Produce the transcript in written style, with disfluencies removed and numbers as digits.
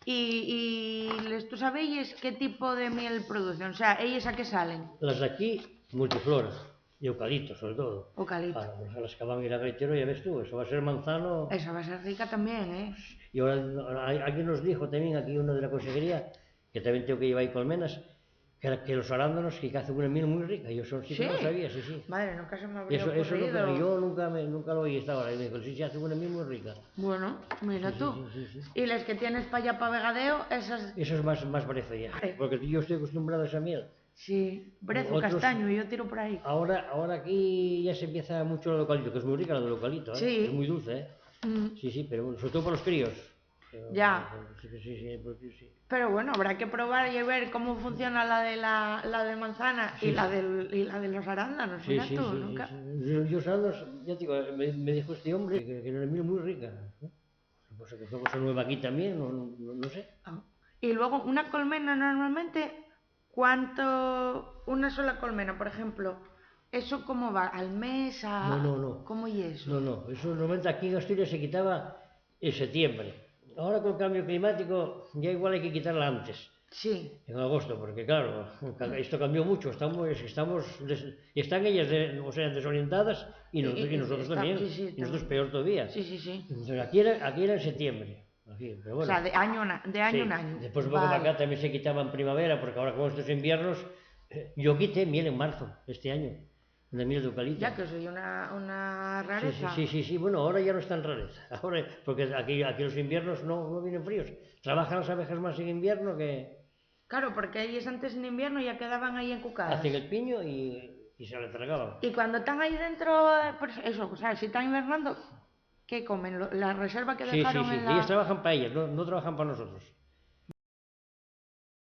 ¿Tú sabéis qué tipo de miel producen? O sea, ¿ellas a qué salen? Las de aquí, multiflora, y eucalipto sobre todo. Eucalipto. Claro, pues a las que van a ir a gaitero, ya ves tú, eso va a ser manzano. Esa va a ser rica también, ¿eh? Y ahora alguien nos dijo también, aquí uno de la consejería, que también tengo que llevar ahí colmenas, que los arándanos que hacen una miel muy rica. Yo eso sí que no lo sabía, sí, sí. Madre, nunca se me habría Eso ocurrido. yo nunca lo oí hasta ahora. Y me dijo, sí, se hace una miel muy rica. Bueno, mira Sí, tú. sí. Y las que tienes para allá para vegadeo, esas... Eso es más parece ya, porque yo estoy acostumbrado a esa miel. Sí, brezo, Otros, castaño, yo tiro por ahí. ahora aquí ya se empieza mucho el eucalipto, que es muy rica la del eucalipto, ¿eh? Sí. Es muy dulce, ¿eh? Sí, pero bueno, sobre todo para los críos. Ya. Sí. Pero bueno, habrá que probar y ver cómo funciona la de manzana y la de los arándanos. Sí, Nunca. Yo arándanos, ya te digo, me dijo este hombre que era una miel muy rica. Pues que fue cosa nueva aquí también, no sé. Y luego, una colmena normalmente, ¿cuánto? Una sola colmena, por ejemplo, ¿eso cómo va? ¿Al mes? No. ¿Cómo y eso? No. Eso normalmente aquí en Asturias se quitaba en septiembre. Ahora con el cambio climático ya igual hay que quitarla antes. Sí. En agosto, porque claro, esto cambió mucho, están ellas desorientadas y nosotros también, y nosotros peor todavía. Sí. Entonces aquí era en septiembre. Pero bueno, o sea, de año en año. Después un poco para acá también se quitaba en primavera, porque ahora con estos inviernos, yo quité miel en marzo este año, de miel de eucalipto. Ya que soy una rareza. Sí, bueno, ahora ya no es tan rareza, ahora, porque aquí los inviernos no vienen fríos, trabajan las abejas más en invierno que... Claro, porque ellos antes en invierno ya quedaban ahí encucadas. Hacen el piño y se lo tragaban. Y cuando están ahí dentro, pues eso, o sea, si están invernando, ¿qué comen? La reserva que dejaron en la... Ellas trabajan para ellas, no trabajan para nosotros.